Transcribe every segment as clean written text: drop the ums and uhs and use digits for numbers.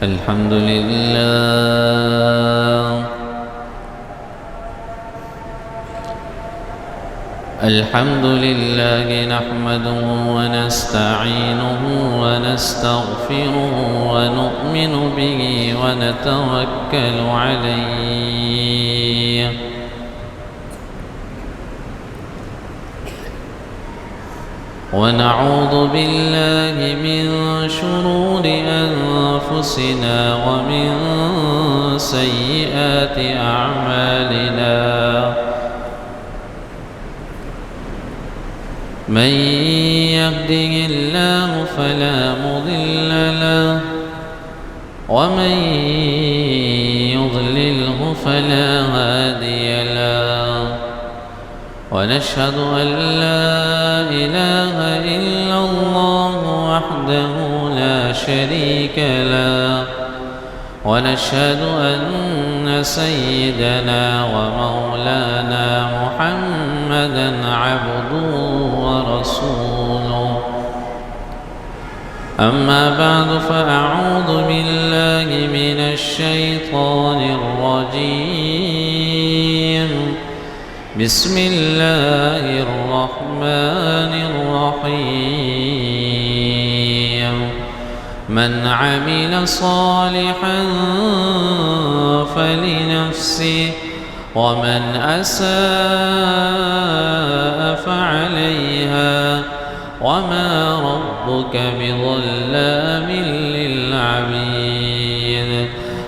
الحمد لله الحمد لله نحمده ونستعينه ونستغفره ونؤمن به ونتوكل عليه ونعوذ بالله من شرور أنفسنا ومن سيئات أعمالنا من يهده الله فلا مضل له ومن يضلله فلا هادي له ونشهد أن لا إله إلا الله وحده لا شريك له ونشهد أن سيدنا ومولانا محمدًا عبده ورسوله أما بعد فأعوذ بالله من الشيطان الرجيم بسم الله الرحمن الرحيم من عمل صالحا فلنفسه ومن أساء فعليها وما ربك بظلام للعبيد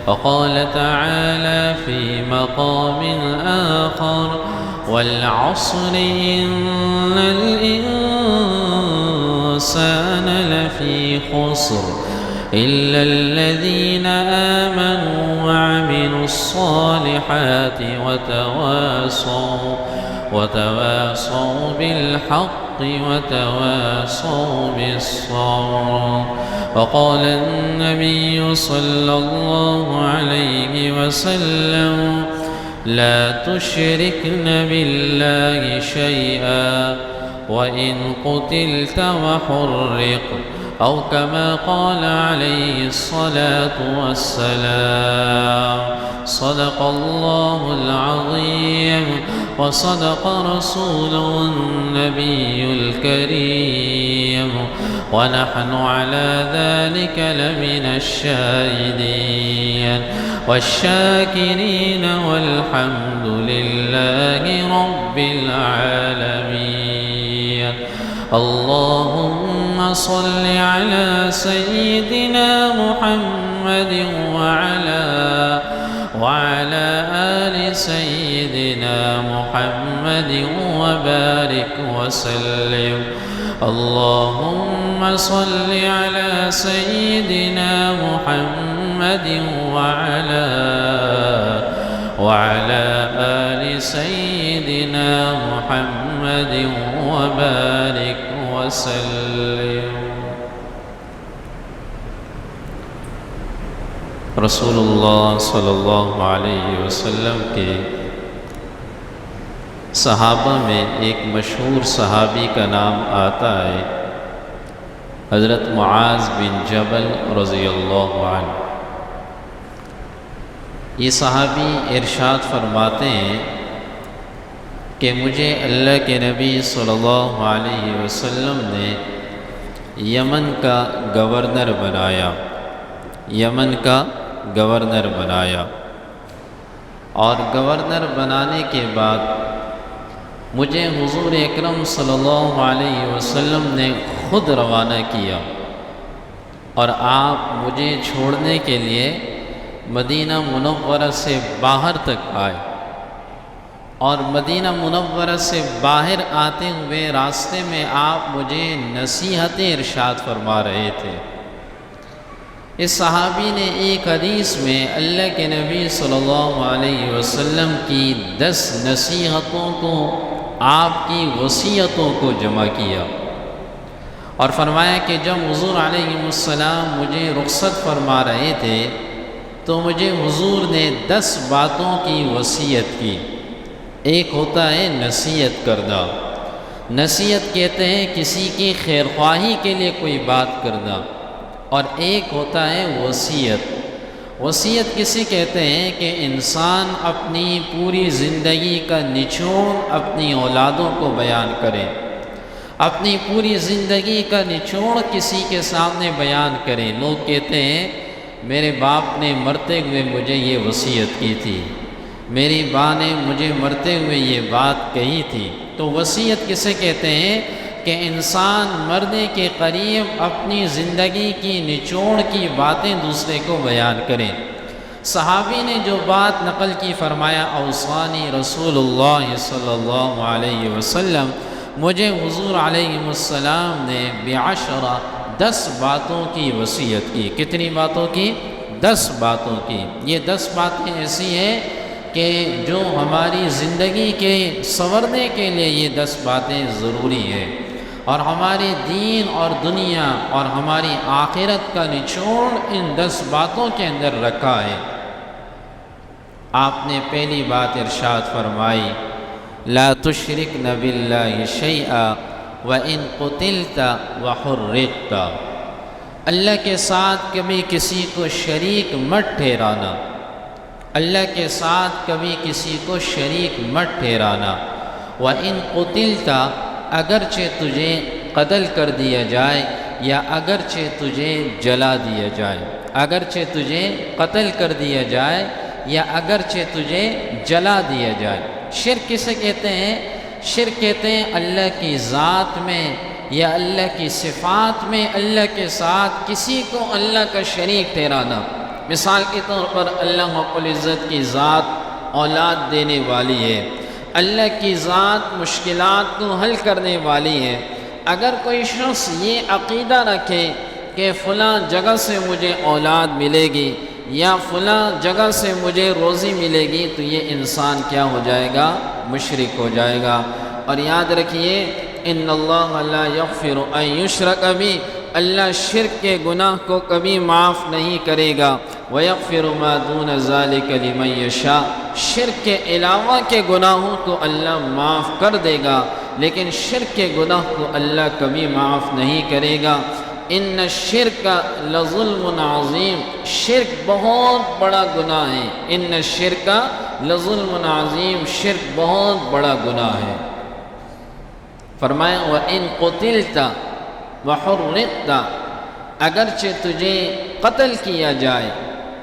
وقال تعالى في مقام آخر والعصر إن الإنسان لفي خسر إلا الذين آمنوا وعملوا الصالحات وتواصوا بالحق وتواصوا بالصبر وقال النبي صلى الله عليه وسلم لا تشركن بالله شيئا وإن قتلت وحرق أو كما قال عليه الصلاة والسلام صدق الله العظيم وصدق رسوله النبي الكريم ونحن على ذلك لمن الشاهدين والشاكرين والحمد لله رب العالمين اللهم صل على سيدنا محمد وعلى آل سيدنا محمد وبارك وسلم اللهم صل على سيدنا محمد وعلى آل سيدنا محمد وبارك وسلم رسول اللہ صلی اللہ علیہ وسلم کے صحابہ میں ایک مشہور صحابی کا نام آتا ہے حضرت معاذ بن جبل رضی اللہ عنہ۔ یہ صحابی ارشاد فرماتے ہیں کہ مجھے اللہ کے نبی صلی اللہ علیہ وسلم نے یمن کا گورنر بنایا اور گورنر بنانے کے بعد مجھے حضور اکرم صلی اللہ علیہ وسلم نے خود روانہ کیا اور آپ مجھے چھوڑنے کے لیے مدینہ منورہ سے باہر تک آئے اور مدینہ منورہ سے باہر آتے ہوئے راستے میں آپ مجھے نصیحتیں ارشاد فرما رہے تھے۔ اس صحابی نے ایک حدیث میں اللہ کے نبی صلی اللہ علیہ وسلم کی 10 نصیحتوں کو، آپ کی وصیتوں کو جمع کیا اور فرمایا کہ جب حضور علیہ السلام مجھے رخصت فرما رہے تھے تو مجھے حضور نے 10 باتوں کی وصیت کی۔ ایک ہوتا ہے نصیحت کرنا، نصیحت کہتے ہیں کسی کی خیر خواہی کے لیے کوئی بات کرنا، اور ایک ہوتا ہے وصیت، وصیت کسے کہتے ہیں کہ انسان اپنی پوری زندگی کا نچوڑ اپنی اولادوں کو بیان کرے، اپنی پوری زندگی کا نچوڑ کسی کے سامنے بیان کرے۔ لوگ کہتے ہیں میرے باپ نے مرتے ہوئے مجھے یہ وصیت کی تھی، میری ماں نے مجھے مرتے ہوئے یہ بات کہی تھی۔ تو وصیت کسے کہتے ہیں کہ انسان مرنے کے قریب اپنی زندگی کی نچوڑ کی باتیں دوسرے کو بیان کرے۔ صحابی نے جو بات نقل کی، فرمایا اوصانی رسول اللہ صلی اللہ علیہ وسلم، مجھے حضور علیہ السلام نے بعشرہ 10 باتوں کی وصیت کی۔ کتنی باتوں کی؟ 10 باتوں کی۔ یہ 10 باتیں ایسی ہیں کہ جو ہماری زندگی کے سنورنے کے لیے یہ 10 باتیں ضروری ہیں، اور ہمارے دین اور دنیا اور ہماری آخرت کا نچوڑ ان 10 باتوں کے اندر رکھا ہے۔ آپ نے پہلی بات ارشاد فرمائی، لا تشرکن باللہ شیئا وَإِن قُتِلْتَ وَحُرِّقْتَ، اللہ کے ساتھ کبھی کسی کو شریک مت ٹھہرانا، اللہ کے ساتھ کبھی کسی کو شریک مت ٹھہرانا۔ وَإِن قُتِلْتَ، اگرچہ تجھے قتل کر دیا جائے یا اگرچہ تجھے جلا دیا جائے، اگرچہ تجھے قتل کر دیا جائے یا اگرچہ تجھے جلا دیا جائے۔ شرک کسے کہتے ہیں؟ شرک کہتے ہیں اللہ کی ذات میں یا اللہ کی صفات میں اللہ کے ساتھ کسی کو اللہ کا شریک ٹھہرانا۔ مثال کے طور پر اللہ رب العزت کی ذات اولاد دینے والی ہے، اللہ کی ذات مشکلات کو حل کرنے والی ہے۔ اگر کوئی شخص یہ عقیدہ رکھے کہ فلاں جگہ سے مجھے اولاد ملے گی یا فلاں جگہ سے مجھے روزی ملے گی، تو یہ انسان کیا ہو جائے گا؟ مشرک ہو جائے گا۔ اور یاد رکھیے ان اللہ لا یغفر ان یشرک بہ، اللہ شرک کے گناہ کو کبھی معاف نہیں کرے گا۔ وَيَغْفِرُ مَا دُونَ ذَلِكَ لِمَن يَشَاءُ، شرک کے علاوہ کے گناہوں کو اللہ معاف کر دے گا، لیکن شرک کے گناہ کو اللہ کبھی معاف نہیں کرے گا۔ ان الشرک لظلم عظیم، شرک بہت بڑا گناہ ہے۔ ان الشرک لظلم عظیم، شرک بہت بڑا گناہ ہے۔ فرمایا وَإِن قُتِلْتَ وَحُرِّقْتَ، اگرچہ تجھے قتل کیا جائے،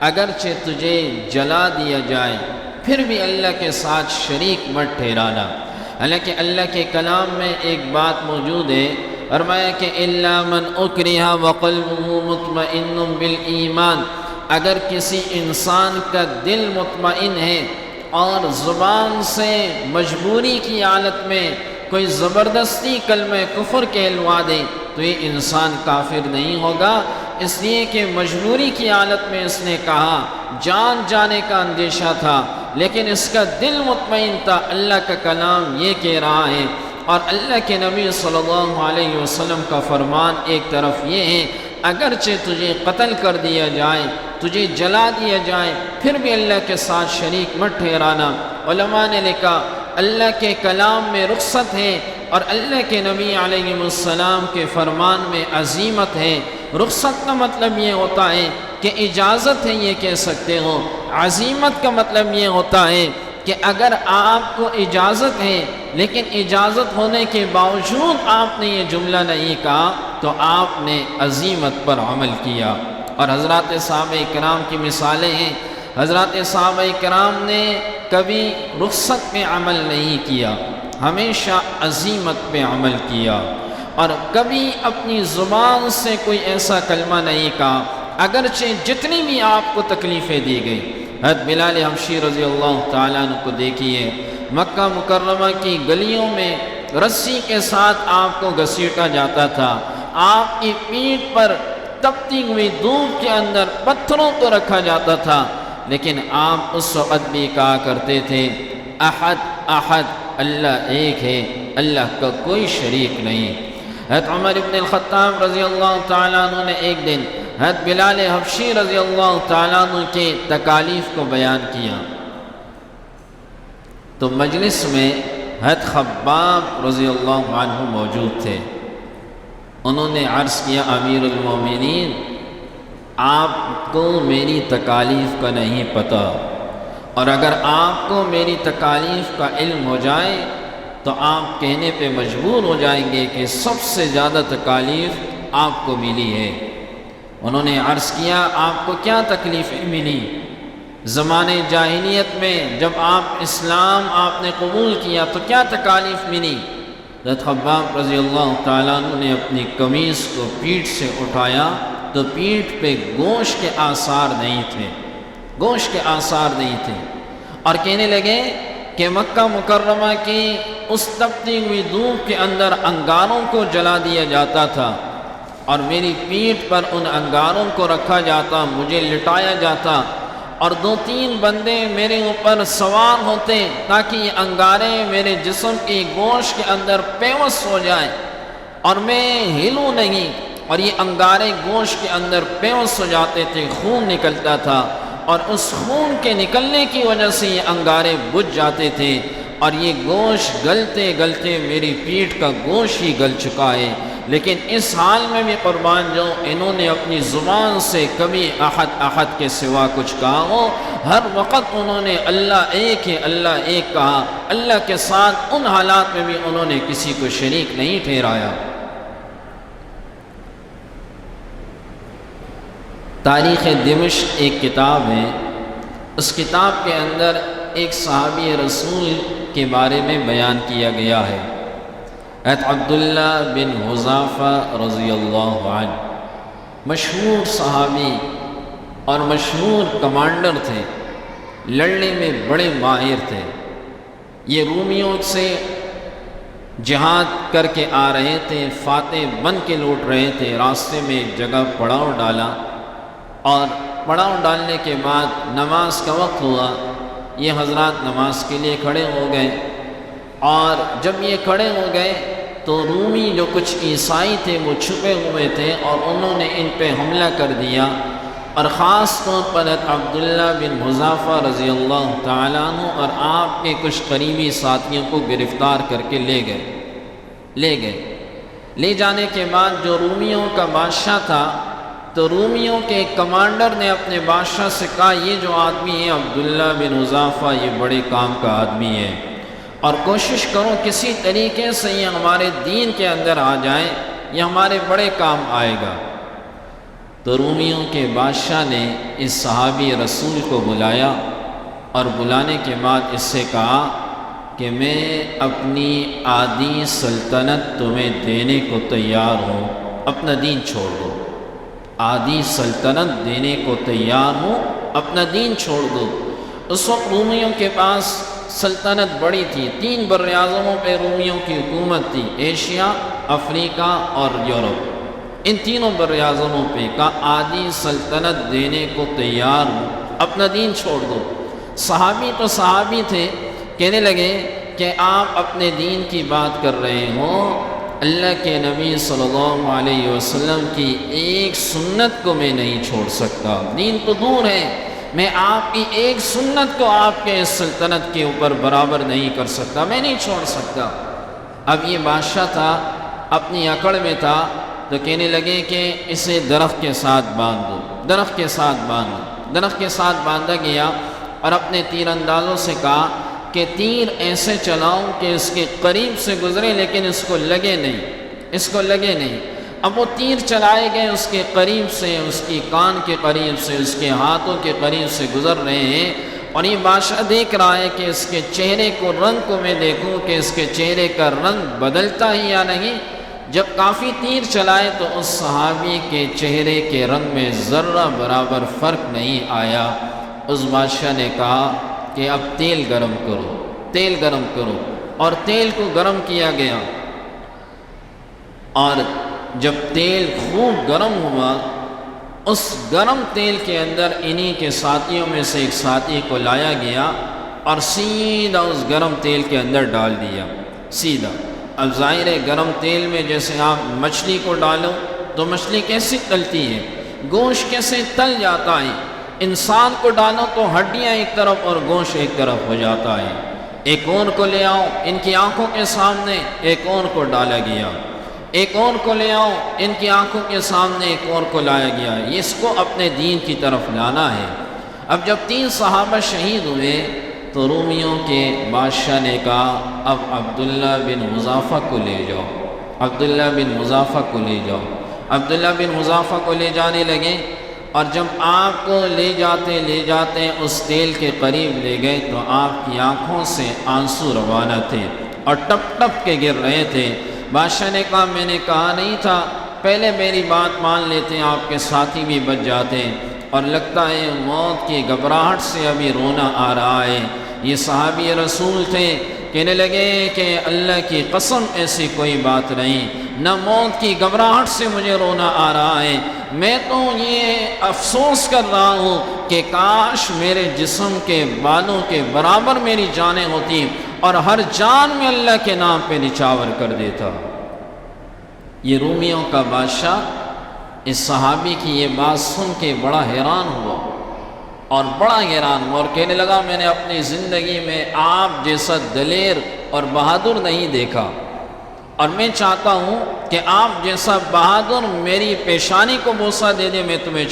اگرچہ تجھے جلا دیا جائے، پھر بھی اللہ کے ساتھ شریک مت ٹھہرانا۔ حالانکہ اللہ کے کلام میں ایک بات موجود ہے، فرمایا کہ إِلَّا مَنْ أُكْرِهَ وَقَلْبُهُ مُطْمَئِنٌ بِالْإِيمَانِ، اگر کسی انسان کا دل مطمئن ہے اور زبان سے مجبوری کی حالت میں کوئی زبردستی کلمہ کفر کہلوا دے تو یہ انسان کافر نہیں ہوگا، اس لیے کہ مجبوری کی حالت میں اس نے کہا، جان جانے کا اندیشہ تھا لیکن اس کا دل مطمئن تھا۔ اللہ کا کلام یہ کہہ رہا ہے، اور اللہ کے نبی صلی اللہ علیہ وسلم کا فرمان ایک طرف یہ ہے، اگرچہ تجھے قتل کر دیا جائے، تجھے جلا دیا جائے، پھر بھی اللہ کے ساتھ شریک مت ٹھہرانا۔ علماء نے لکھا اللہ کے کلام میں رخصت ہے اور اللہ کے نبی علیہ السلام کے فرمان میں عزیمت ہے۔ رخصت کا مطلب یہ ہوتا ہے کہ اجازت ہے، یہ کہہ سکتے ہو۔ عزیمت کا مطلب یہ ہوتا ہے کہ اگر آپ کو اجازت ہے لیکن اجازت ہونے کے باوجود آپ نے یہ جملہ نہیں کہا تو آپ نے عزیمت پر عمل کیا۔ اور حضرات صحابہ کرام کی مثالیں ہیں، حضرات صحابہ کرام نے کبھی رخصت پہ عمل نہیں کیا، ہمیشہ عزیمت پہ عمل کیا، اور کبھی اپنی زبان سے کوئی ایسا کلمہ نہیں کہا اگرچہ جتنی بھی آپ کو تکلیفیں دی گئی۔ حضرت بلال حبشی رضی اللہ تعالیٰ عنہ کو دیکھیے، مکہ مکرمہ کی گلیوں میں رسی کے ساتھ آپ کو گھسیٹا جاتا تھا، آپ کی پیٹھ پر تپتی ہوئی دھوپ کے اندر پتھروں کو رکھا جاتا تھا، لیکن آپ اس وقت بھی کہا کرتے تھے احد احد، اللہ ایک ہے، اللہ کا کوئی شریک نہیں۔ حضرت عمر بن الخطاب رضی اللہ تعالیٰ عنہ نے ایک دن حضرت بلال حبشی رضی اللہ تعالیٰ عنہ کے تکالیف کو بیان کیا تو مجلس میں حضرت خباب رضی اللہ عنہ موجود تھے۔ انہوں نے عرض کیا امیر المومنین، آپ کو میری تکالیف کا نہیں پتہ، اور اگر آپ کو میری تکالیف کا علم ہو جائے تو آپ کہنے پہ مجبور ہو جائیں گے کہ سب سے زیادہ تکالیف آپ کو ملی ہے۔ انہوں نے عرض کیا آپ کو کیا تکلیفیں ملی؟ زمانے جاہلیت میں جب آپ نے قبول کیا تو کیا تکالیف ملی؟ حضرت خباب رضی اللہ تعالیٰ عنہ نے اپنی قمیص کو پیٹھ سے اٹھایا تو پیٹھ پہ گوشت کے آثار نہیں تھے، گوشت کے آثار نہیں تھے، اور کہنے لگے کہ مکہ مکرمہ کی اس تپتی ہوئی دھوپ کے اندر انگاروں کو جلا دیا جاتا تھا، اور میری پیٹھ پر ان انگاروں کو رکھا جاتا، مجھے لٹایا جاتا، اور 2-3 بندے میرے اوپر سوار ہوتے تاکہ یہ انگارے میرے جسم کی گوشت کے اندر پیوست ہو جائیں اور میں ہلوں نہیں، اور یہ انگارے گوشت کے اندر پیوست ہو جاتے تھے، خون نکلتا تھا، اور اس خون کے نکلنے کی وجہ سے یہ انگارے بجھ جاتے تھے، اور یہ گوشت گلتے گلتے میری پیٹھ کا گوشت ہی گل چکا ہے۔ لیکن اس حال میں بھی قربان جو انہوں نے اپنی زبان سے کبھی احد احد کے سوا کچھ کہا ہو، ہر وقت انہوں نے اللہ ایک ہے، اللہ ایک کہا، اللہ کے ساتھ ان حالات میں بھی انہوں نے کسی کو شریک نہیں ٹھہرایا۔ تاریخ دمشق ایک کتاب ہے، اس کتاب کے اندر ایک صحابی رسول کے بارے میں بیان کیا گیا ہے، حضرت عبداللہ بن حذافہ رضی اللہ عنہ، مشہور صحابی اور مشہور کمانڈر تھے، لڑنے میں بڑے ماہر تھے۔ یہ رومیوں سے جہاد کر کے آ رہے تھے، فاتح بن کے لوٹ رہے تھے، راستے میں ایک جگہ پڑاؤ ڈالا، اور پڑاؤ ڈالنے کے بعد نماز کا وقت ہوا، یہ حضرات نماز کے لیے کھڑے ہو گئے، اور جب یہ کھڑے ہو گئے تو رومی جو کچھ عیسائی تھے وہ چھپے ہوئے تھے، اور انہوں نے ان پہ حملہ کر دیا، اور خاص طور پر عبداللہ بن حذافہ رضی اللہ تعالیٰ عنہ اور آپ کے کچھ قریبی ساتھیوں کو گرفتار کر کے لے گئے۔ لے جانے کے بعد جو رومیوں کا بادشاہ تھا، تو رومیوں کے ایک کمانڈر نے اپنے بادشاہ سے کہا یہ جو آدمی ہے عبداللہ بن حذافہ، یہ بڑے کام کا آدمی ہے، اور کوشش کرو کسی طریقے سے یہ ہمارے دین کے اندر آ جائے، یہ ہمارے بڑے کام آئے گا۔ تو رومیوں کے بادشاہ نے اس صحابی رسول کو بلایا، اور بلانے کے بعد اس سے کہا کہ میں اپنی آدھی سلطنت تمہیں دینے کو تیار ہوں، اپنا دین چھوڑ دو، آدھی سلطنت دینے کو تیار ہوں، اپنا دین چھوڑ دو۔ اس وقت رومیوں کے پاس سلطنت بڑی تھی، 3 براعظموں پہ رومیوں کی حکومت تھی، ایشیا، افریقہ اور یورپ، ان تینوں براعظموں پہ کا آدھی سلطنت دینے کو تیار ہوں، اپنا دین چھوڑ دو۔ صحابی تو صحابی تھے، کہنے لگے کہ آپ اپنے دین کی بات کر رہے ہوں، اللہ کے نبی صلی اللہ علیہ وسلم کی ایک سنت کو میں نہیں چھوڑ سکتا، دین تو دور ہے، میں آپ کی ایک سنت کو آپ کے اس سلطنت کے اوپر برابر نہیں کر سکتا، میں نہیں چھوڑ سکتا۔ اب یہ بادشاہ تھا، اپنی اکڑ میں تھا، تو کہنے لگے کہ اسے درخت کے ساتھ باندھ دو، درخت کے ساتھ باندھ دو۔ درخت کے ساتھ باندھا گیا، اور اپنے تیر اندازوں سے کہا کہ تیر ایسے چلاؤں کہ اس کے قریب سے گزرے لیکن اس کو لگے نہیں۔ اب وہ تیر چلائے گئے، اس کے قریب سے، اس کی کان کے قریب سے، اس کے ہاتھوں کے قریب سے گزر رہے ہیں، اور یہ بادشاہ دیکھ رہا ہے کہ اس کے چہرے کو، رنگ کو میں دیکھوں کہ اس کے چہرے کا رنگ بدلتا ہی یا نہیں۔ جب کافی تیر چلائے تو اس صحابی کے چہرے کے رنگ میں ذرہ برابر فرق نہیں آیا۔ اس بادشاہ نے کہا کہ اب تیل گرم کرو، اور تیل کو گرم کیا گیا، اور جب تیل خوب گرم ہوا، اس گرم تیل کے اندر انہی کے ساتھیوں میں سے ایک ساتھی کو لایا گیا، اور سیدھا اس گرم تیل کے اندر ڈال دیا، سیدھا۔ اب ظاہر ہے گرم تیل میں جیسے آپ مچھلی کو ڈالو تو مچھلی کیسے تلتی ہے، گوشت کیسے تل جاتا ہے، انسان کو ڈالو تو ہڈیاں ایک طرف اور گوشت ایک طرف ہو جاتا ہے۔ ایک اور کو لے آؤ، ان کی آنکھوں کے سامنے ایک اور کو ڈالا گیا، ایک اور کو لے آؤ، ان کی آنکھوں کے سامنے ایک اور کو لایا گیا، اس کو اپنے دین کی طرف لانا ہے۔ اب جب 3 صحابہ شہید ہوئے تو رومیوں کے بادشاہ نے کہا اب عبداللہ بن حذافہ کو لے جاؤ، عبداللہ بن حذافہ کو لے جاؤ۔ عبداللہ بن حذافہ کو لے جانے لگے، اور جب آپ کو لے جاتے اس تیل کے قریب لے گئے تو آپ کی آنکھوں سے آنسو روانہ تھے اور ٹپ ٹپ کے گر رہے تھے۔ بادشاہ نے کہا میں نے کہا نہیں تھا، پہلے میری بات مان لیتے آپ کے ساتھی بھی بچ جاتے، اور لگتا ہے موت کی گھبراہٹ سے ابھی رونا آ رہا ہے۔ یہ صحابی رسول تھے، کہنے لگے کہ اللہ کی قسم ایسی کوئی بات نہیں، نہ موت کی گھبراہٹ سے مجھے رونا آ رہا ہے، میں تو یہ افسوس کر رہا ہوں کہ کاش میرے جسم کے بالوں کے برابر میری جانیں ہوتی اور ہر جان میں اللہ کے نام پہ نچاور کر دیتا۔ یہ رومیوں کا بادشاہ اس صحابی کی یہ بات سن کے بڑا حیران ہوا اور کہنے لگا میں نے اپنی زندگی میں آپ جیسا دلیر اور بہادر نہیں دیکھا، اور میں چاہتا ہوں کہ آپ جیسا بہادر میری پیشانی کو بوسہ دے دے، میں تمہیں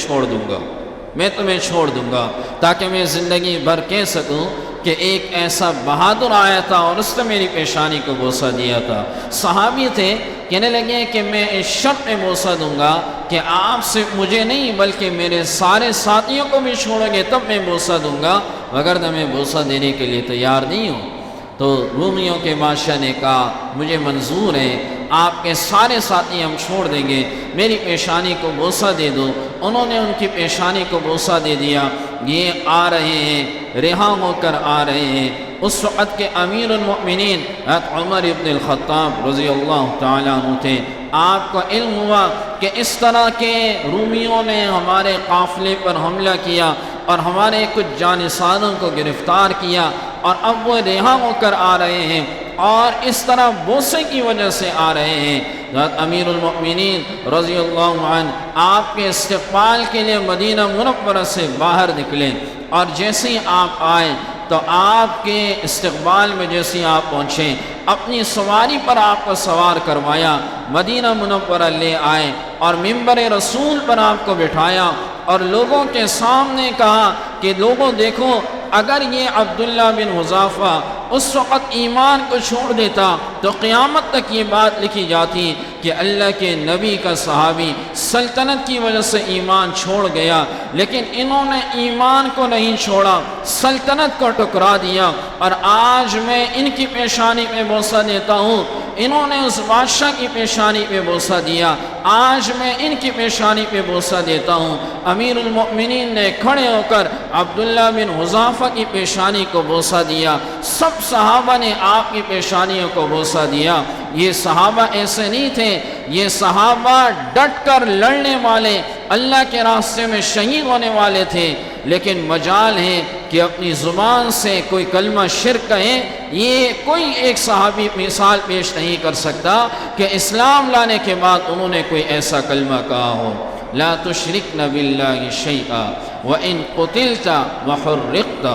چھوڑ دوں گا تاکہ میں زندگی بھر کہہ سکوں کہ ایک ایسا بہادر آیا تھا اور اس نے میری پیشانی کو بوسہ دیا تھا۔ صحابی تھے، کہنے لگے کہ میں اس شرط میں بوسہ دوں گا کہ آپ صرف مجھے نہیں بلکہ میرے سارے ساتھیوں کو بھی چھوڑو گے تب میں بوسہ دوں گا، وگرنہ میں بوسہ دینے کے لیے تیار نہیں ہوں۔ تو رومیوں کے بادشاہ نے کہا مجھے منظور ہے، آپ کے سارے ساتھی ہم چھوڑ دیں گے، میری پیشانی کو بوسہ دے دو۔ انہوں نے ان کی پیشانی کو بوسہ دے دیا۔ یہ آ رہے ہیں، رہا ہو کر آ رہے ہیں۔ اس وقت کے امیر المؤمنین حضرت عمر ابن الخطاب رضی اللہ تعالیٰ عنہ تھے۔ آپ کو علم ہوا کہ اس طرح کے رومیوں نے ہمارے قافلے پر حملہ کیا اور ہمارے کچھ جانثاروں کو گرفتار کیا، اور اب وہ رہا ہو کر آ رہے ہیں اور اس طرح بوسے کی وجہ سے آ رہے ہیں۔ حضرت امیر المؤمنین رضی اللہ عنہ آپ کے استقبال کے لیے مدینہ منورہ سے باہر نکلے، اور جیسے ہی آپ آئے تو آپ کے استقبال میں جیسے ہی آپ پہنچے اپنی سواری پر آپ کو سوار کروایا، مدینہ منورہ لے آئے اور منبر رسول پر آپ کو بٹھایا، اور لوگوں کے سامنے کہا کہ لوگوں دیکھو، اگر یہ عبداللہ بن حذافہ اس وقت ایمان کو چھوڑ دیتا تو قیامت تک یہ بات لکھی جاتی کہ اللہ کے نبی کا صحابی سلطنت کی وجہ سے ایمان چھوڑ گیا، لیکن انہوں نے ایمان کو نہیں چھوڑا، سلطنت کو ٹکرا دیا، اور آج میں ان کی پیشانی پہ بوسہ دیتا ہوں، انہوں نے اس بادشاہ کی پیشانی پہ بوسہ دیا، آج میں ان کی پیشانی پہ بوسہ دیتا ہوں۔ امیر المؤمنین نے کھڑے ہو کر عبداللہ بن حذافہ کی پیشانی کو بوسہ دیا، سب صحابہ نے آپ کی پیشانیوں کو بوسہ دیا۔ یہ صحابہ ایسے نہیں تھے، یہ صحابہ ڈٹ کر لڑنے والے، اللہ کے راستے میں شہید ہونے والے تھے، لیکن مجال ہے کہ اپنی زبان سے کوئی کلمہ شرک کہیں، یہ کوئی ایک صحابی مثال پیش نہیں کر سکتا کہ اسلام لانے کے بعد انہوں نے کوئی ایسا کلمہ کہا ہو۔ لا تشرکن باللہ شیئا وان قتلت وحرقت۔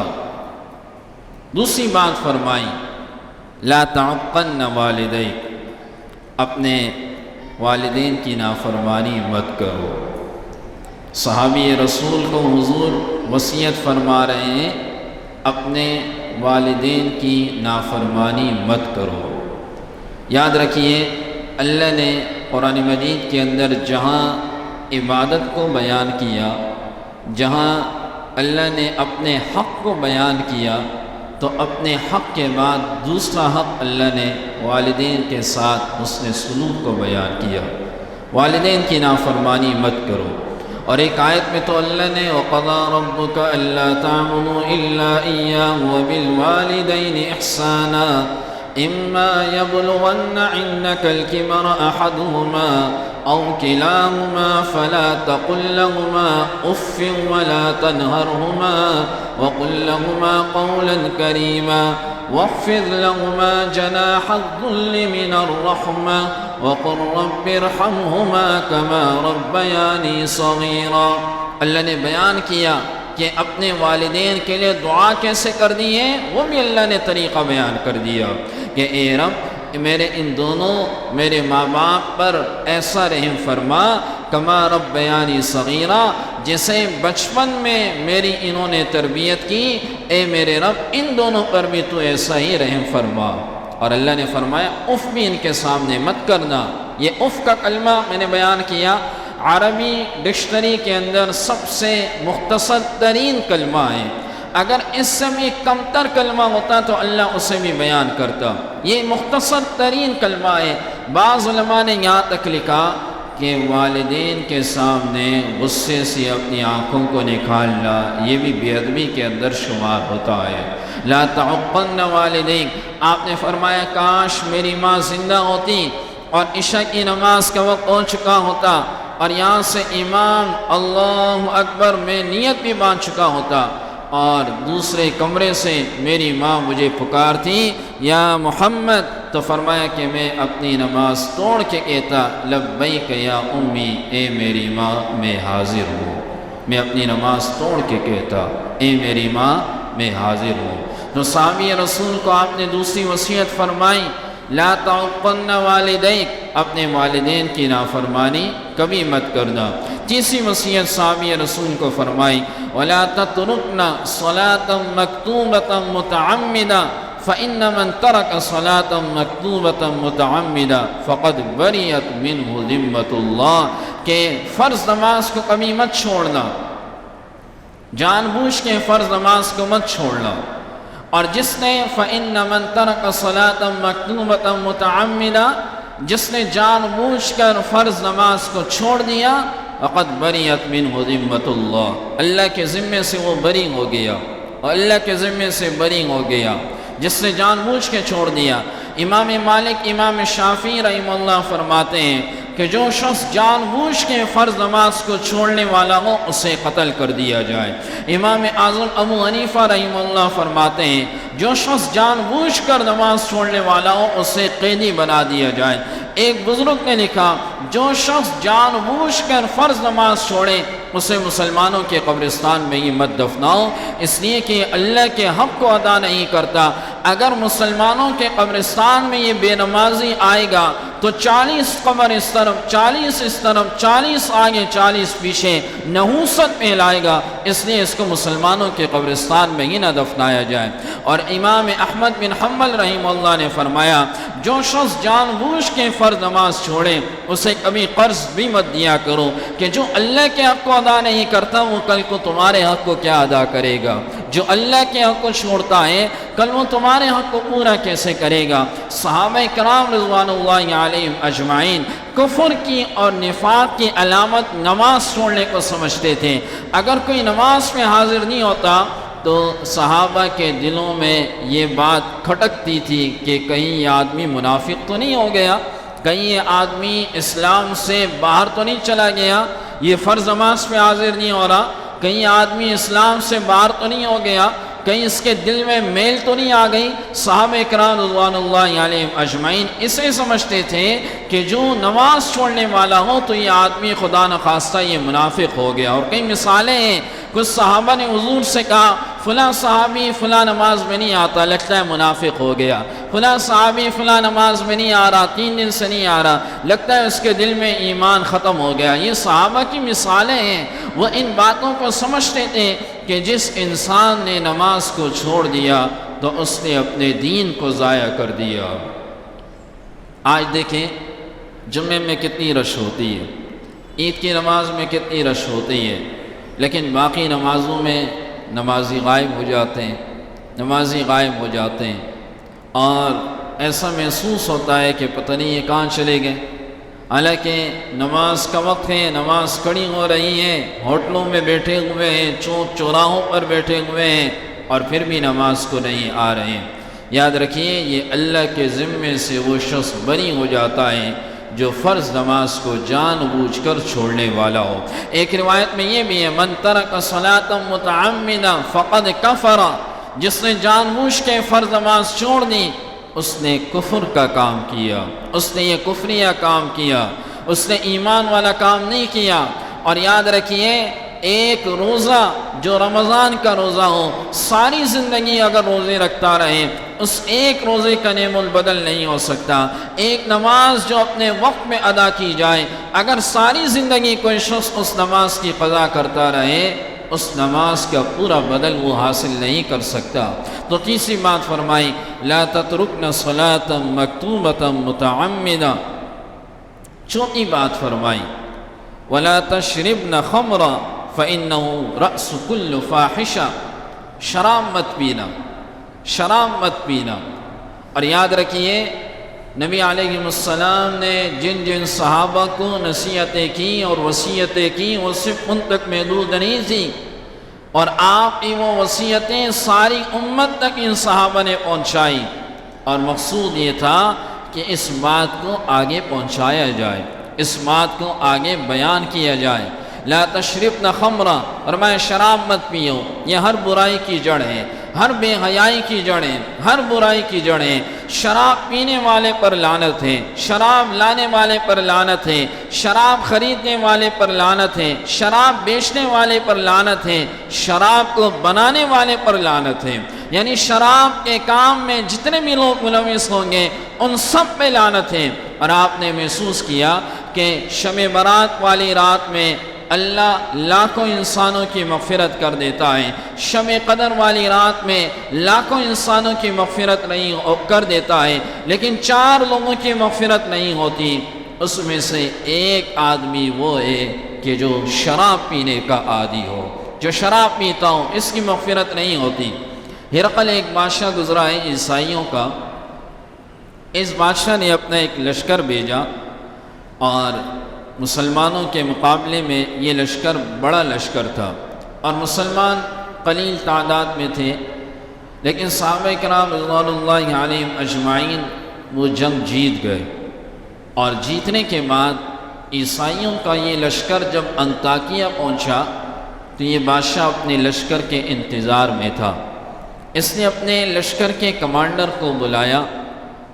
دوسری بات فرمائی لا تعقن والدیک، اپنے والدین کی نافرمانی مت کرو۔ صحابی رسول کو حضور وصیت فرما رہے ہیں اپنے والدین کی نافرمانی مت کرو۔ یاد رکھیے اللہ نے قرآن مجید کے اندر جہاں عبادت کو بیان کیا، جہاں اللہ نے اپنے حق کو بیان کیا، تو اپنے حق کے بعد دوسرا حق اللہ نے والدین کے ساتھ حسن سلوک کو بیان کیا، والدین کی نافرمانی مت کرو۔ اور ایک آیت میں تو اللہ نے وَقَضَىٰ رَبُّكَ أَلَّا تَعْبُدُوا إِلَّا إِيَّاهُ وَبِالْوَالِدَيْنِ إِحْسَانًا إِمَّا يَبْلُغَنَّ عِندَكَ الْكِبَرَ أَحَدُهُمَا أَوْ كِلَاهُمَا فَلَا تَقُل لَّهُمَا أُفٍّ وَلَا تَنْهَرْهُمَا وَقُل لَّهُمَا قَوْلًا كَرِيمًا وَاخْفِضْ لَهُمَا جَنَاحَ الذُّلِّ مِنَ الرَّحْمَةِ وَقُل رَّبِّ ارْحَمْهُمَا كَمَا رَبَّيَانِي صَغِيرًا۔ اللہ نے بیان کیا کہ اپنے والدین کے لیے دعا کیسے کرنی ہے، وہ بھی اللہ نے طریقہ بیان کر دیا کہ اے رب میرے ان دونوں میرے ماں باپ پر ایسا رحم فرما کما ربیانی صغیرہ، جسے بچپن میں میری انہوں نے تربیت کی، اے میرے رب ان دونوں پر بھی تو ایسا ہی رحم فرما۔ اور اللہ نے فرمایا اف بھی ان کے سامنے مت کرنا۔ یہ اف کا کلمہ میں نے بیان کیا، عربی ڈکشنری کے اندر سب سے مختصر ترین کلمہ ہے، اگر اس سے بھی کم تر کلمہ ہوتا تو اللہ اسے بھی بیان کرتا۔ یہ مختصر ترین کلمہ ہے۔ بعض علماء نے یہاں تک لکھا کہ والدین کے سامنے غصے سے اپنی آنکھوں کو نکالنا یہ بھی بے ادبی کے اندر شمار ہوتا ہے۔ لا تعقن والدین، آپ نے فرمایا کاش میری ماں زندہ ہوتی اور عشاء کی نماز کا وقت ہو چکا ہوتا اور یہاں سے امام اللہ اکبر میں نیت بھی باندھ چکا ہوتا اور دوسرے کمرے سے میری ماں مجھے پکارتی یا محمد، تو فرمایا کہ میں اپنی نماز توڑ کے کہتا لبیک یا امی، اے میری ماں میں حاضر ہوں۔ میں اپنی نماز توڑ کے کہتا اے میری ماں میں حاضر ہوں۔ تو صحابی رسول کو آپ نے دوسری وصیت فرمائی لا تعقن والدیک، اپنے والدین کی نافرمانی کبھی مت کرنا۔ تیسری وصیت صحابی رسول کو فرمائی ولا تترکنا صلاۃ مکتوبۃ متعمدہ فإن من ترک صلاۃ مکتوبۃ متعمدہ فقد بریت منہ ذمۃ اللہ، کہ فرض نماز کو کبھی مت چھوڑنا، جان بوجھ کے فرض نماز کو مت چھوڑنا۔ اور جس نے فإن من ترک صلاۃ مکتوبۃ متعمدہ، جس نے جان بوجھ کر فرض نماز کو چھوڑ دیا فقد بریت منہ ذمۃ اللہ، اللہ کے ذمے سے وہ بری ہو گیا، اور اللہ کے ذمے سے بری ہو گیا جس نے جان بوجھ کے چھوڑ دیا۔ امام مالک امام شافعی رحمہ اللہ فرماتے ہیں کہ جو شخص جان بوجھ کے فرض نماز کو چھوڑنے والا ہو اسے قتل کر دیا جائے۔ امام اعظم ابو حنیفہ رحمہ اللہ فرماتے ہیں جو شخص جان بوجھ کر نماز چھوڑنے والا ہو اسے قیدی بنا دیا جائے۔ ایک بزرگ نے لکھا جو شخص جان بوجھ کر فرض نماز چھوڑے اسے مسلمانوں کے قبرستان میں ہی مت دفناؤ، اس لیے کہ اللہ کے حق کو ادا نہیں کرتا۔ اگر مسلمانوں کے قبرستان میں یہ بے نمازی آئے گا تو 40 قبر اس طرف 40 اس طرف 40 آگے 40 پیچھے نحوست پھیلائے گا، اس لیے اس کو مسلمانوں کے قبرستان میں ہی نہ دفنایا جائے۔ اور امام احمد بن حنبل رحمہ اللہ نے فرمایا جو شخص جان بوجھ کے فرض نماز چھوڑے اسے کبھی قرض بھی مت دیا کرو، کہ جو اللہ کے حق کو ادا نہیں کرتا وہ کل کو تمہارے حق کو کیا ادا کرے گا؟ جو اللہ کے حق کو چھوڑتا ہے کل وہ تمہارے حق کو پورا کیسے کرے گا؟ صحابہ کرام رضوان اللہ علیہم اجمعین کفر کی اور نفاق کی علامت نماز چھوڑنے کو سمجھتے تھے۔ اگر کوئی نماز میں حاضر نہیں ہوتا تو صحابہ کے دلوں میں یہ بات کھٹکتی تھی کہ کہیں یہ آدمی منافق تو نہیں ہو گیا، کہیں یہ آدمی اسلام سے باہر تو نہیں چلا گیا، یہ فرض نماز پہ حاضر نہیں ہو رہا، کہیں آدمی اسلام سے باہر تو نہیں ہو گیا، کہیں اس کے دل میں میل تو نہیں آ گئی۔ صحابہ کرام رضوان اللہ علیہم اجمعین اسے سمجھتے تھے کہ جو نماز چھوڑنے والا ہو تو یہ آدمی خدا نخواستہ یہ منافق ہو گیا۔ اور کئی مثالیں ہیں، کچھ صحابہ نے حضور سے کہا فلاں صحابی فلاں نماز میں نہیں آتا، لگتا ہے منافق ہو گیا، فلاں صحابی فلاں نماز میں نہیں آ رہا، 3 دن سے نہیں آ رہا، لگتا ہے اس کے دل میں ایمان ختم ہو گیا۔ یہ صحابہ کی مثالیں ہیں، وہ ان باتوں کو سمجھتے تھے کہ جس انسان نے نماز کو چھوڑ دیا تو اس نے اپنے دین کو ضائع کر دیا۔ آج دیکھیں جمعے میں کتنی رش ہوتی ہے، عید کی نماز میں کتنی رش ہوتی ہے، لیکن باقی نمازوں میں نمازی غائب ہو جاتے ہیں، نمازی غائب ہو جاتے ہیں، اور ایسا محسوس ہوتا ہے کہ پتہ نہیں یہ کہاں چلے گئے۔ حالانکہ نماز کا وقت ہے، نماز کھڑی ہو رہی ہے، ہوٹلوں میں بیٹھے ہوئے ہیں، چوک چوراہوں پر بیٹھے ہوئے ہیں، اور پھر بھی نماز کو نہیں آ رہے ہیں۔ یاد رکھیے یہ اللہ کے ذمے سے وہ شخص بری ہو جاتا ہے جو فرض نماز کو جان بوجھ کر چھوڑنے والا ہو۔ ایک روایت میں یہ بھی ہے من ترک صلاۃ متعمدا فقد کفر، جس نے جان بوجھ کے فرض نماز چھوڑ دی اس نے کفر کا کام کیا، اس نے یہ کفریہ کام کیا، اس نے ایمان والا کام نہیں کیا۔ اور یاد رکھیے ایک روزہ جو رمضان کا روزہ ہو، ساری زندگی اگر روزے رکھتا رہے اس ایک روزے کا نعم البدل نہیں ہو سکتا۔ ایک نماز جو اپنے وقت میں ادا کی جائے، اگر ساری زندگی کوئی شخص اس نماز کی قضا کرتا رہے، اس نماز کا پورا بدل وہ حاصل نہیں کر سکتا۔ تو تیسری بات فرمائی لا تترکن صلاۃ مکتوبۃ متعمدہ۔ چوتھی بات فرمائی ولا تشربن خمرا فإنه رأس كل فاحشہ۔ شراب مت پینا، شراب مت پینا۔ اور یاد رکھیے نبی علیہ السلام نے جن جن صحابہ کو نصیحتیں کی اور وصیتیں کی وہ صرف ان تک محدود نہیں تھی، اور آپ کی وہ وصیتیں ساری امت تک ان صحابہ نے پہنچائی، اور مقصود یہ تھا کہ اس بات کو آگے پہنچایا جائے، اس بات کو آگے بیان کیا جائے۔ لا تشربن خمرا، فرمایا شراب مت پیو، یہ ہر برائی کی جڑ ہے، ہر بے حیائی کی جڑیں، ہر برائی کی جڑیں۔ شراب پینے والے پر لعنت ہے، شراب لانے والے پر لعنت ہے، شراب خریدنے والے پر لعنت ہے، شراب بیچنے والے پر لعنت ہے، شراب کو بنانے والے پر لعنت ہے۔ یعنی شراب کے کام میں جتنے بھی لوگ ملوث ہوں گے ان سب پہ لعنت ہے۔ اور آپ نے محسوس کیا کہ شب برات والی رات میں اللہ لاکھوں انسانوں کی مغفرت کر دیتا ہے، شب قدر والی رات میں لاکھوں انسانوں کی مغفرت نہیں کر دیتا ہے، لیکن 4 لوگوں کی مغفرت نہیں ہوتی۔ اس میں سے ایک آدمی وہ ہے کہ جو شراب پینے کا عادی ہو، جو شراب پیتا ہو، اس کی مغفرت نہیں ہوتی۔ ہرقل ایک بادشاہ گزرا ہے عیسائیوں کا، اس بادشاہ نے اپنا ایک لشکر بھیجا، اور مسلمانوں کے مقابلے میں یہ لشکر بڑا لشکر تھا، اور مسلمان قلیل تعداد میں تھے، لیکن صحابہ کرام رضوان اللہ علیہم اجمعین وہ جنگ جیت گئے۔ اور جیتنے کے بعد عیسائیوں کا یہ لشکر جب انطاکیہ پہنچا تو یہ بادشاہ اپنے لشکر کے انتظار میں تھا۔ اس نے اپنے لشکر کے کمانڈر کو بلایا،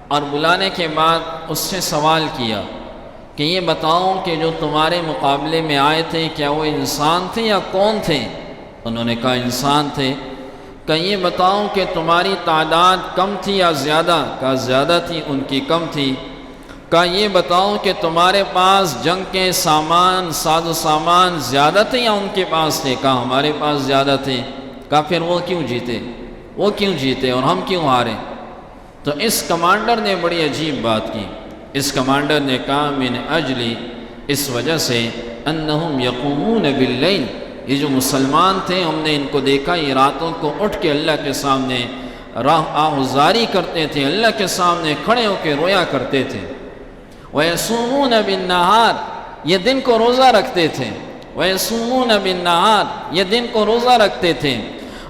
اور بلانے کے بعد اس سے سوال کیا کہ یہ بتاؤ کہ جو تمہارے مقابلے میں آئے تھے کیا وہ انسان تھے یا کون تھے؟ انہوں نے کہا انسان تھے۔ کہ یہ بتاؤ کہ تمہاری تعداد کم تھی یا زیادہ؟ کہا زیادہ تھی، ان کی کم تھی۔ کہا یہ بتاؤ کہ تمہارے پاس جنگ کے سامان، ساز و سامان زیادہ تھے یا ان کے پاس تھے؟ کہا ہمارے پاس زیادہ تھے۔ کہا پھر وہ کیوں جیتے؟ وہ کیوں جیتے اور ہم کیوں ہارے؟ تو اس کمانڈر نے بڑی عجیب بات کی۔ اس کمانڈر نے کہا من اجلی، اس وجہ سے انہم یقومون باللیل، یہ جو مسلمان تھے ہم نے ان کو دیکھا یہ راتوں کو اٹھ کے اللہ کے سامنے راہ آہذاری کرتے تھے، اللہ کے سامنے کھڑے ہو کے رویا کرتے تھے۔ وَيَصُومُونَ بِالنَّهَارِ، یہ دن کو روزہ رکھتے تھے۔ وَيَصُومُونَ بِالنَّهَارِ، یہ دن کو روزہ رکھتے تھے۔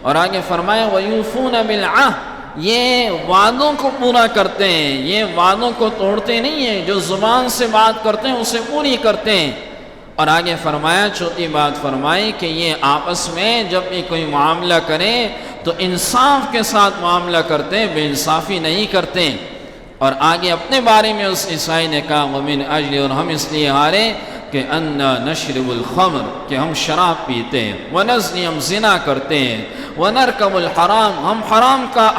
اور آگے فرمایا وَيُوفُونَ بِالْعَهْدِ، یہ وعدوں کو پورا کرتے ہیں، یہ وعدوں کو توڑتے نہیں ہیں، جو زبان سے بات کرتے ہیں اسے پوری کرتے ہیں۔ اور آگے فرمایا چوتھی بات فرمائی کہ یہ آپس میں جب بھی کوئی معاملہ کریں تو انصاف کے ساتھ معاملہ کرتے ہیں، بے انصافی نہیں کرتے۔ اور آگے اپنے بارے میں اس عیسائی نے کہا وَمِنْ أَجْلِ، اور ہم اس لیے ہارے کہ اَنَّا نَشْرِبُ الْخَمْرَ، کہ ہم شراب پیتے ہیں، وَنَزْنِي، ہم زنا کرتے ہیں، وَنَرْكَبُ الْحَرَامَ، ہم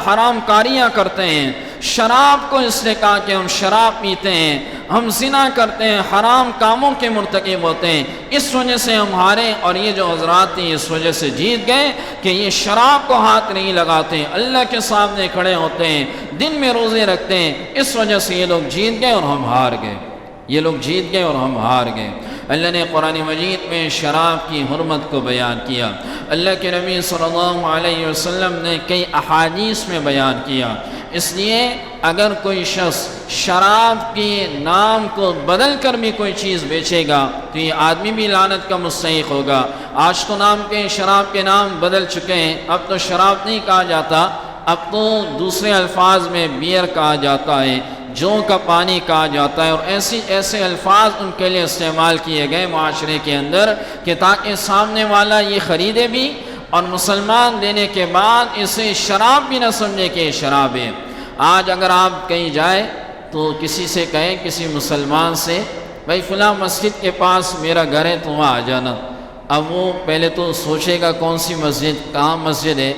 حرام کاریاں کرتے ہیں۔ شراب کو اس نے کہا کہ ہم شراب پیتے ہیں، ہم زنا کرتے ہیں، حرام کاموں کے مرتکب ہوتے ہیں، اس وجہ سے ہم ہارے۔ اور یہ جو حضرات تھے اس وجہ سے جیت گئے کہ یہ شراب کو ہاتھ نہیں لگاتے، اللہ کے سامنے کھڑے ہوتے ہیں، دن میں روزے رکھتے ہیں، اس وجہ سے یہ لوگ جیت گئے اور ہم ہار گئے، یہ لوگ جیت گئے اور ہم ہار گئے۔ اللہ نے قرآن مجید میں شراب کی حرمت کو بیان کیا، اللہ کے نبی صلی اللہ علیہ وسلم نے کئی احادیث میں بیان کیا۔ اس لیے اگر کوئی شخص شراب کے نام کو بدل کر بھی کوئی چیز بیچے گا تو یہ آدمی بھی لعنت کا مستحق ہوگا۔ آج تو نام کے شراب کے نام بدل چکے ہیں، اب تو شراب نہیں کہا جاتا، اب تو دوسرے الفاظ میں بیئر کہا جاتا ہے، جو کا پانی کہا جاتا ہے، اور ایسے الفاظ ان کے لیے استعمال کیے گئے معاشرے کے اندر کہ تاکہ سامنے والا یہ خریدے بھی اور مسلمان دینے کے بعد اسے شراب بھی نہ سمجھے کہ یہ شراب ہے۔ آج اگر آپ کہیں جائے تو کسی سے کہیں، کسی مسلمان سے بھائی فلاں مسجد کے پاس میرا گھر ہے تو وہاں آ جانا، اب وہ پہلے تو سوچے گا کون سی مسجد، کہاں مسجد ہے،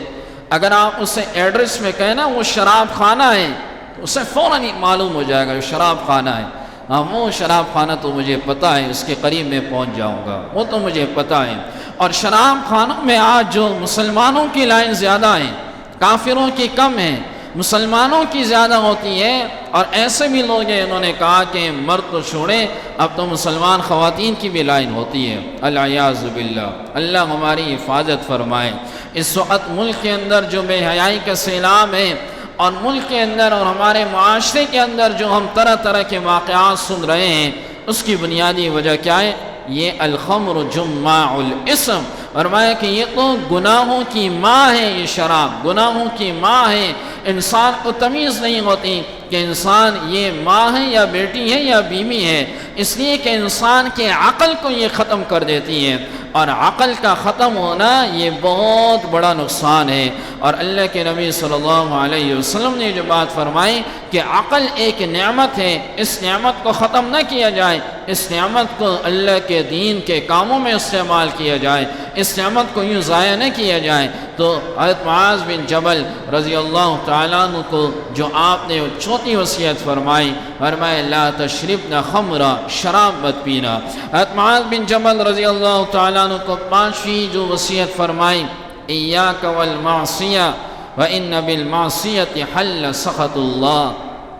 اگر آپ اسے ایڈریس میں کہیں نا وہ شراب خانہ ہے تو اسے فوراً ہی معلوم ہو جائے گا یہ شراب خانہ ہے. ہاں وہ شراب خانہ تو مجھے پتہ ہے، اس کے قریب میں پہنچ جاؤں گا، وہ تو مجھے پتہ ہے. اور شراب خانوں میں آج جو مسلمانوں کی لائن زیادہ ہیں، کافروں کی کم ہے، مسلمانوں کی زیادہ ہوتی ہے. اور ایسے بھی لوگ ہیں انہوں نے کہا کہ مرد تو چھوڑیں، اب تو مسلمان خواتین کی بھی لائن ہوتی ہے. العیاذ باللہ، اللہ ہماری حفاظت فرمائے. اس وقت ملک کے اندر جو بے حیائی کا سیلاب ہے، اور ملک کے اندر اور ہمارے معاشرے کے اندر جو ہم طرح طرح کے واقعات سن رہے ہیں، اس کی بنیادی وجہ کیا ہے؟ یہ الخمر جماع الاسم. فرمایا کہ یہ تو گناہوں کی ماں ہے، یہ شراب گناہوں کی ماں ہے. انسان کو تمیز نہیں ہوتی کہ انسان یہ ماں ہے یا بیٹی ہے یا بیوی ہے، اس لیے کہ انسان کے عقل کو یہ ختم کر دیتی ہے. اور عقل کا ختم ہونا یہ بہت بڑا نقصان ہے. اور اللہ کے نبی صلی اللہ علیہ وسلم نے جو بات فرمائی کہ عقل ایک نعمت ہے، اس نعمت کو ختم نہ کیا جائے، اس نعمت کو اللہ کے دین کے کاموں میں استعمال کیا جائے، اس نعمت کو یوں ضائع نہ کیا جائے. تو حضرت معاذ بن جبل رضی اللہ تعالیٰ عنہ کو جو آپ نے چوتھی وصیت فرمائی، فرمایا لا تشربن خمرا، شراب مت پینا. حضرت معاذ بن جبل رضی اللہ تعالیٰ عنہ کو پانچویں جو وصیت فرمائی، ایاک والمعصیہ وان بالمعصیۃ حل سخط اللہ،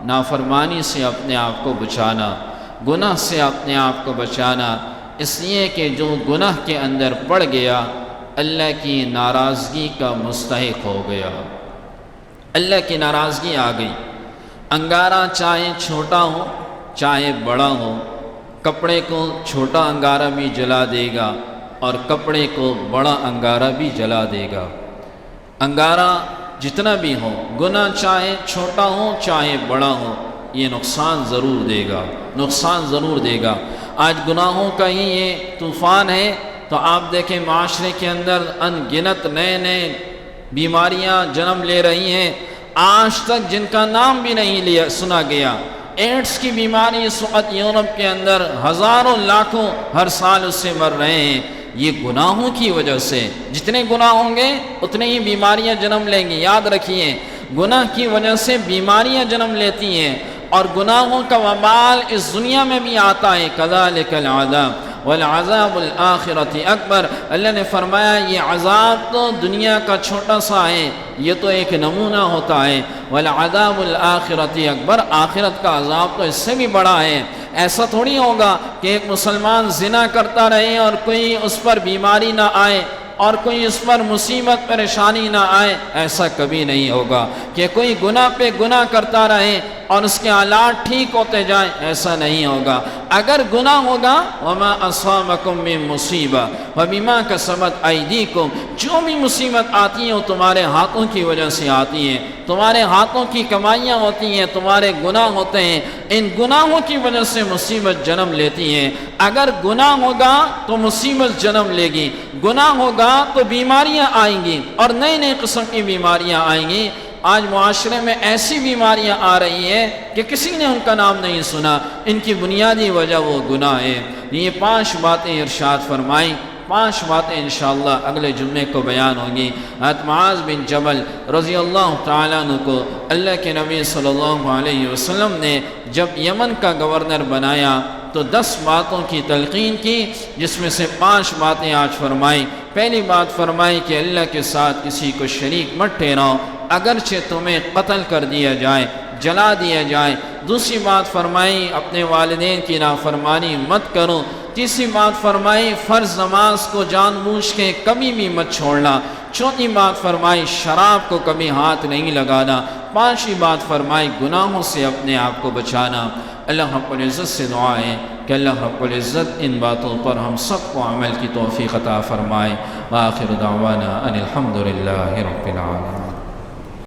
نافرمانی سے اپنے آپ کو بچانا، گناہ سے اپنے آپ کو بچانا. اس لیے کہ جو گناہ کے اندر پڑ گیا اللہ کی ناراضگی کا مستحق ہو گیا، اللہ کی ناراضگی آ گئی. انگارہ چاہے چھوٹا ہو چاہے بڑا ہو، کپڑے کو چھوٹا انگارہ بھی جلا دے گا اور کپڑے کو بڑا انگارہ بھی جلا دے گا. انگارہ جتنا بھی ہو، گناہ چاہے چھوٹا ہو چاہے بڑا ہو، یہ نقصان ضرور دے گا، نقصان ضرور دے گا. آج گناہوں کا ہی یہ طوفان ہے. تو آپ دیکھیں معاشرے کے اندر ان گنت نئے نئے بیماریاں جنم لے رہی ہیں، آج تک جن کا نام بھی نہیں سنا گیا. ایڈس کی بیماری اس وقت یورپ کے اندر ہزاروں لاکھوں ہر سال اس سے مر رہے ہیں. یہ گناہوں کی وجہ سے، جتنے گناہ ہوں گے اتنے ہی بیماریاں جنم لیں گی. یاد رکھیے، گناہ کی وجہ سے بیماریاں جنم لیتی ہیں، اور گناہوں کا وبال اس دنیا میں بھی آتا ہے. کذالک العذاب والعذاب الآخرۃ اکبر. اللہ نے فرمایا یہ عذاب تو دنیا کا چھوٹا سا ہے، یہ تو ایک نمونہ ہوتا ہے. والعذاب الآخرۃ اکبر، آخرت کا عذاب تو اس سے بھی بڑا ہے. ایسا تھوڑی ہوگا کہ ایک مسلمان زنا کرتا رہے اور کوئی اس پر بیماری نہ آئے اور کوئی اس پر مصیبت پریشانی نہ آئے. ایسا کبھی نہیں ہوگا کہ کوئی گناہ پہ گناہ کرتا رہے اور اس کے حالات ٹھیک ہوتے جائیں، ایسا نہیں ہوگا. اگر گناہ ہوگا وما اصابکم من مصیبہ وبما کسبت ایدیکم، جو بھی مصیبت آتی ہے وہ تمہارے ہاتھوں کی وجہ سے آتی ہے، تمہارے ہاتھوں کی کمائیاں ہوتی ہیں، تمہارے گناہ ہوتے ہیں، ان گناہوں کی وجہ سے مصیبت جنم لیتی ہے. اگر گناہ ہوگا تو مصیبت جنم لے گی، گناہ ہوگا تو بیماریاں آئیں گی اور نئے نئے قسم کی بیماریاں آئیں گی. آج معاشرے میں ایسی بیماریاں آ رہی ہیں کہ کسی نے ان کا نام نہیں سنا، ان کی بنیادی وجہ وہ گناہ ہے. یہ 5 باتیں ارشاد فرمائیں، 5 باتیں انشاءاللہ اگلے جمعے کو بیان ہوں گی. حضرت معاذ بن جبل رضی اللہ تعالیٰ عنہ کو اللہ کے نبی صلی اللہ علیہ وسلم نے جب یمن کا گورنر بنایا تو 10 باتوں کی تلقین کی، جس میں سے 5 باتیں آج فرمائی. پہلی بات فرمائی کہ اللہ کے ساتھ کسی کو شریک مت ٹھہراؤ، اگرچہ تمہیں قتل کر دیا جائے، جلا دیا جائے. دوسری بات فرمائی اپنے والدین کی نافرمانی مت کرو. تیسری بات فرمائی فرض نماز کو جان بوجھ کے کبھی بھی مت چھوڑنا. چوتھی بات فرمائی شراب کو کبھی ہاتھ نہیں لگانا. 5ویں بات فرمائی گناہوں سے اپنے آپ کو بچانا. اللہ رب العزت سے دعا ہے کہ اللہ رب العزت ان باتوں پر ہم سب کو عمل کی توفیق عطا فرمائے. وآخر دعوانا ان الحمد للہ رب العالمین.